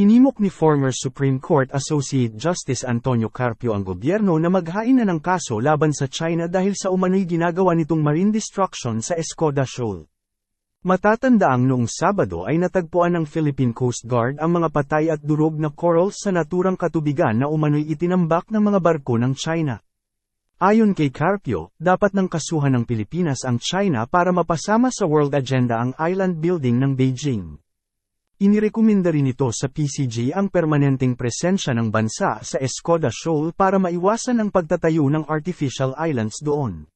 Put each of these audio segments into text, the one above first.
Hinimok ni former Supreme Court Associate Justice Antonio Carpio ang gobyerno na maghain na ng kaso laban sa China dahil sa umano'y ginagawa nitong marine destruction sa Escoda Shoal. Matatandaang noong Sabado ay natagpuan ng Philippine Coast Guard ang mga patay at durog na corals sa naturang katubigan na umano'y itinambak ng mga barko ng China. Ayon kay Carpio, dapat nang kasuhan ng Pilipinas ang China para mapasama sa world agenda ang island building ng Beijing. Inirekomenda rin ito sa PCG ang permanenteng presensya ng bansa sa Escoda Shoal para maiwasan ang pagtatayo ng artificial islands doon.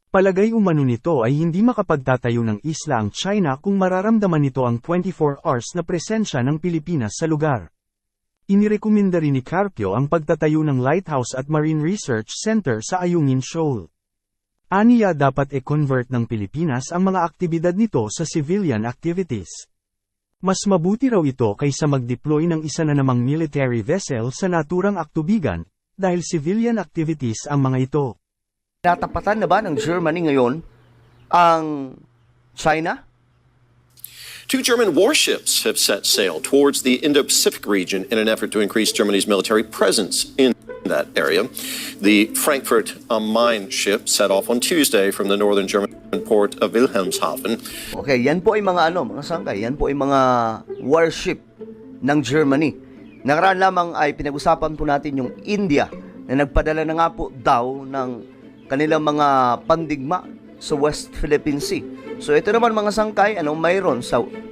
Palagay umano nito ay hindi makapagtatayo ng isla ang China kung mararamdaman nito ang 24 hours na presensya ng Pilipinas sa lugar. Inirekomenda rin ni Carpio ang pagtatayo ng Lighthouse at Marine Research Center sa Ayungin Shoal. Aniya dapat e-convert ng Pilipinas ang mga aktibidad nito sa civilian activities. Mas mabuti raw ito kaysa mag-deploy ng isa na namang military vessel sa naturang aktubigan, dahil civilian activities ang mga ito. Natapatan na ba ng Germany ngayon ang China? 2 German warships have set sail towards the Indo-Pacific region in an effort to increase Germany's military presence in that area. The Frankfurt am Main ship set off on Tuesday from the northern German port of Wilhelmshaven. Okay, yan po ay mga mga sangkay, yan po ay mga warship ng Germany. Nakaraan lamang ay pinag-usapan po natin yung India na nagpadala na nga po daw ng kanilang mga pandigma sa West Philippine Sea. So ito naman mga sangkay, anong mayroon?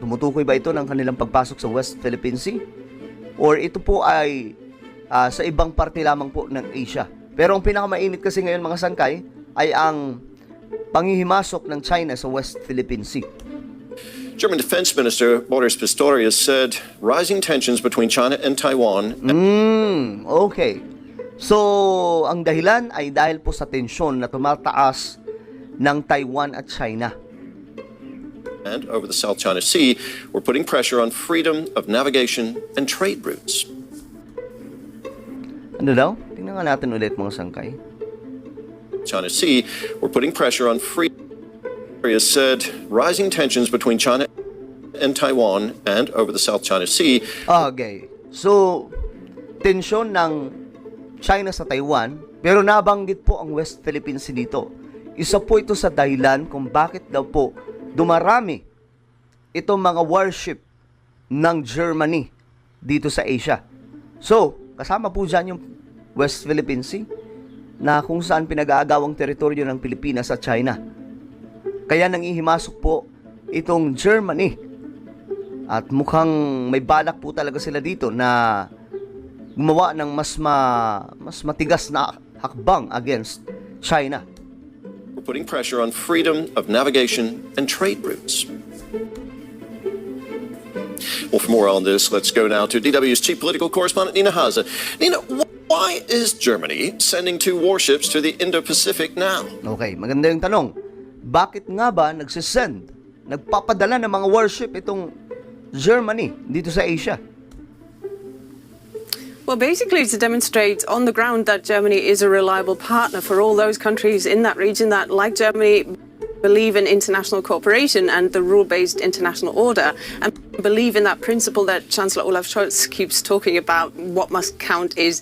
Tumutukoy ba ito ng kanilang pagpasok sa West Philippine Sea? Or ito po ay sa ibang parte lamang po ng Asia? Pero ang pinakamainit kasi ngayon mga sangkay ay ang panghihimasok ng China sa West Philippine Sea. German Defense Minister Boris Pistorius said rising tensions between China and Taiwan. Okay. So, ang dahilan ay dahil po sa tensyon na tumataas ng Taiwan at China. And over the South China Sea, we're putting pressure on freedom of navigation and trade routes. Ano daw? Tingnan nga natin ulit mga sangkay. China Sea, we're putting pressure on freedom. Pistorius said rising tensions between China and Taiwan and over the South China Sea. Okay. So, tensyon ng China sa Taiwan, pero nabanggit po ang West Philippine Sea dito. Isa po ito sa dahilan kung bakit daw po dumarami itong mga warship ng Germany dito sa Asia. So, kasama po dyan yung West Philippine Sea na kung saan pinag-aagawang teritoryo ng Pilipinas at China. Kaya nangihimasok po itong Germany. At mukhang may balak po talaga sila dito na gumawa ng mas matigas na hakbang against China. We're putting pressure on freedom of navigation and trade routes. Well, for more on this, let's go now to DW's chief political correspondent, Nina Haza. Nina, why is Germany sending 2 warships to the Indo-Pacific now? Okay, maganda yung tanong. Bakit nga ba nagpapadala ng mga warship itong Germany dito sa Asia? Well, basically to demonstrate on the ground that Germany is a reliable partner for all those countries in that region that, like Germany, believe in international cooperation and the rule-based international order, and believe in that principle that Chancellor Olaf Scholz keeps talking about. What must count is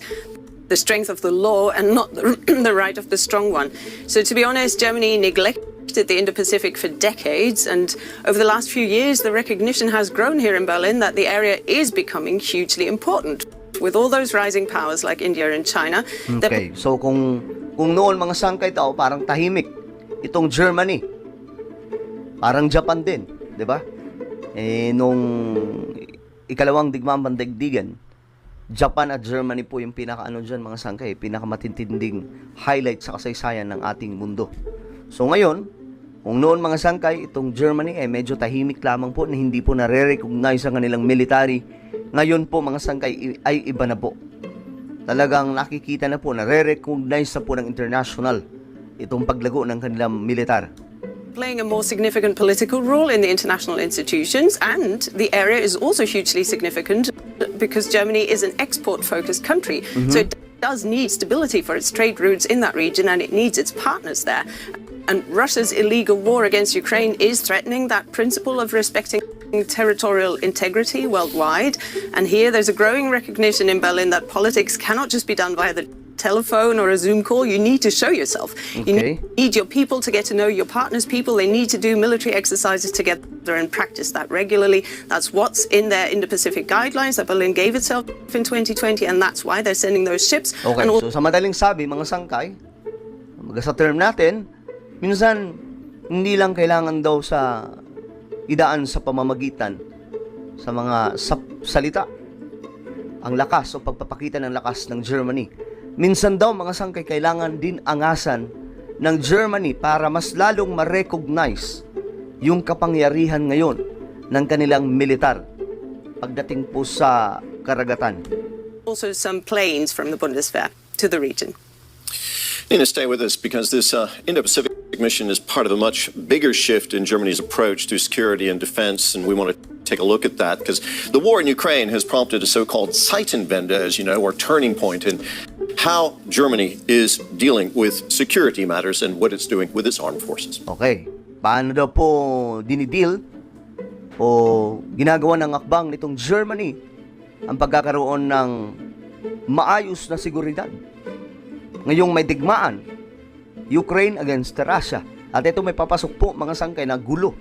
the strength of the law and not the right of the strong one. So to be honest, Germany neglected the Indo-Pacific for decades, and over the last few years the recognition has grown here in Berlin that the area is becoming hugely important. With all those rising powers like India and China. Okay, so kung noon mga sangkay daw parang tahimik itong Germany, parang Japan din, di ba? Nung ikalawang digmaang pandaigdigan, Japan at Germany po yung pinakaano dyan mga sangkay, pinakamatintinding highlight sa kasaysayan ng ating mundo. So ngayon, kung noon mga sangkay, itong Germany ay medyo tahimik lamang po na hindi po nare-recognize ang kanilang military. Ngayon po mga sangkay ay iba na po. Talagang nakikita na po, nare-recognize na po ng international itong paglago ng kanilang militar. Playing a more significant political role in the international institutions, and the area is also hugely significant because Germany is an export-focused country. So it does need stability for its trade routes in that region, and it needs its partners there. And Russia's illegal war against Ukraine is threatening that principle of respecting territorial integrity worldwide. And here there's a growing recognition in Berlin that politics cannot just be done via the telephone or a Zoom call. You need to show yourself. You Okay. need your people to get to know your partner's people. They need to do military exercises together and practice that regularly. That's what's in their Indo-Pacific guidelines that Berlin gave itself in 2020, and that's why they're sending those ships. Okay, And so sa madaling sabi, mga sangkay, sa term natin, minsan, hindi lang kailangan daw sa idaan sa pamamagitan sa mga salita ang lakas o pagpapakita ng lakas ng Germany. Minsan daw mga sangkay kailangan din angasan ng Germany para mas lalong ma-recognize yung kapangyarihan ngayon ng kanilang militar pagdating po sa karagatan. also some planes from the Bundeswehr to the region. Nina, stay with us because this Indo-Pacific mission is part of a much bigger shift in Germany's approach to security and defense, and we want to take a look at that because the war in Ukraine has prompted a so-called Zeitenwende, as you know, or turning point in how Germany is dealing with security matters and what it's doing with its armed forces. Okay, paano daw po dinidil o ginagawa ng akbang nitong Germany ang pagkakaroon ng maayos na seguridad ngayong may digmaan, Ukraine against Russia. At ito may papasok po mga sangkay na gulo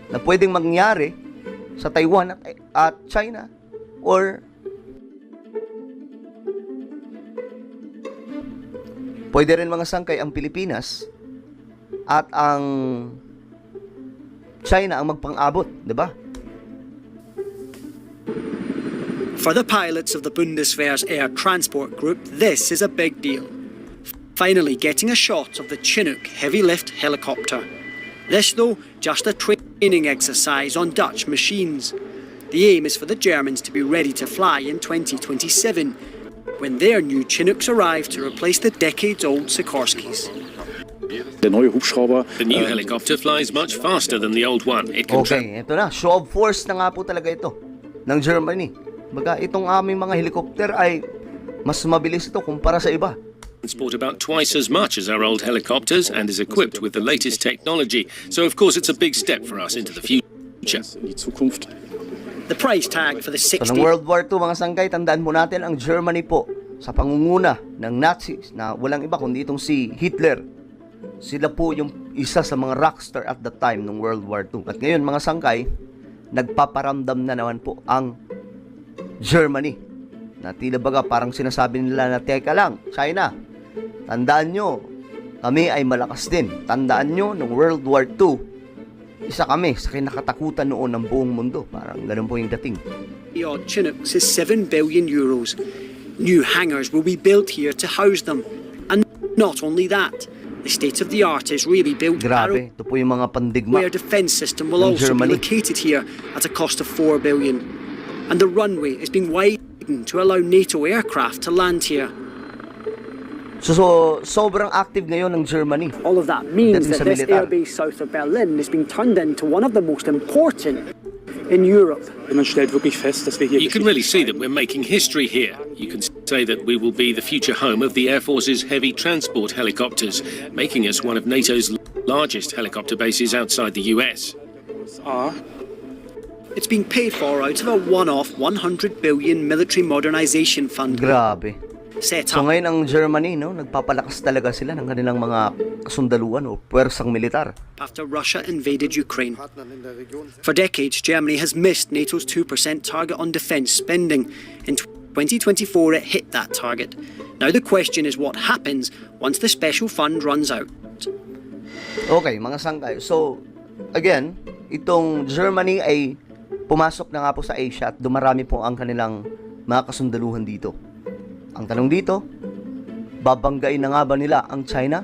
na pwedeng mangyari sa Taiwan at China or pwede rin mga sangkay ang Pilipinas at ang China ang magpang-abot, di ba? For the pilots of the Bundeswehr's air transport group, this is a big deal. Finally getting a shot of the Chinook heavy-lift helicopter. This, though, just a training exercise on Dutch machines. The aim is for the Germans to be ready to fly in 2027, when their new Chinooks arrive to replace the decades-old Sikorskis. Der neue Hubschrauber. The new helicopter flies much faster than the old one. It can Okay, ito na. Show of force na nga po talaga ito ng Germany. Baga, itong aming mga helicopter ay mas mabilis ito kumpara sa iba. transport about twice as much as our old helicopters and is equipped with the latest technology. So, of course, it's a big step for us into the future. In die Zukunft. The price tag for the So, 60 ng World War II, mga sangkay, tandaan mo natin ang Germany po sa pangunguna ng Nazis na walang iba kundi itong si Hitler. Sila po yung isa sa mga rockstar at the time ng World War II. At ngayon, mga sangkay, nagpaparamdam na naman po ang Germany. Na tila baga parang sinasabi nila na teka lang, China, tandaan nyo, kami ay malakas din. Tandaan nyo, nung World War II, isa kami sa kinakatakutan noon ng buong mundo. Parang ganun po yung dating. The odd Chinooks is €7 billion. New hangars will be built here to house them. And not only that, the state-of-the-art Israeli-built Grabe, ito po yung mga pandigma. Arrow defense system will ng also Germany. be located here at a cost of $4 billion. And the runway is being widened to allow NATO aircraft to land here. So sobrang active ngayon ng Germany. All of that means Dating that sa this militar. airbase south of Berlin is being turned into one of the most important in Europe. Man stellt wirklich fest, dass wir hier You can really see that we're making history here. You can say that we will be the future home of the Air Force's heavy transport helicopters, making us one of NATO's largest helicopter bases outside the US. USA. It's being paid for out of a one-off $100 billion military modernization fund Grabe. set So up ngayon ang Germany, no, nagpapalakas talaga sila ng kanilang mga kasundaluan o puwersang militar. after Russia invaded Ukraine. For decades, Germany has missed NATO's 2% target on defense spending. In 2024, it hit that target. Now the question is what happens once the special fund runs out. Okay, mga sangkay. So, again, itong Germany ay pumasok na nga po sa Asia at dumarami po ang kanilang mga kasundaluhan dito. Ang tanong dito, babanggain na nga ba nila ang China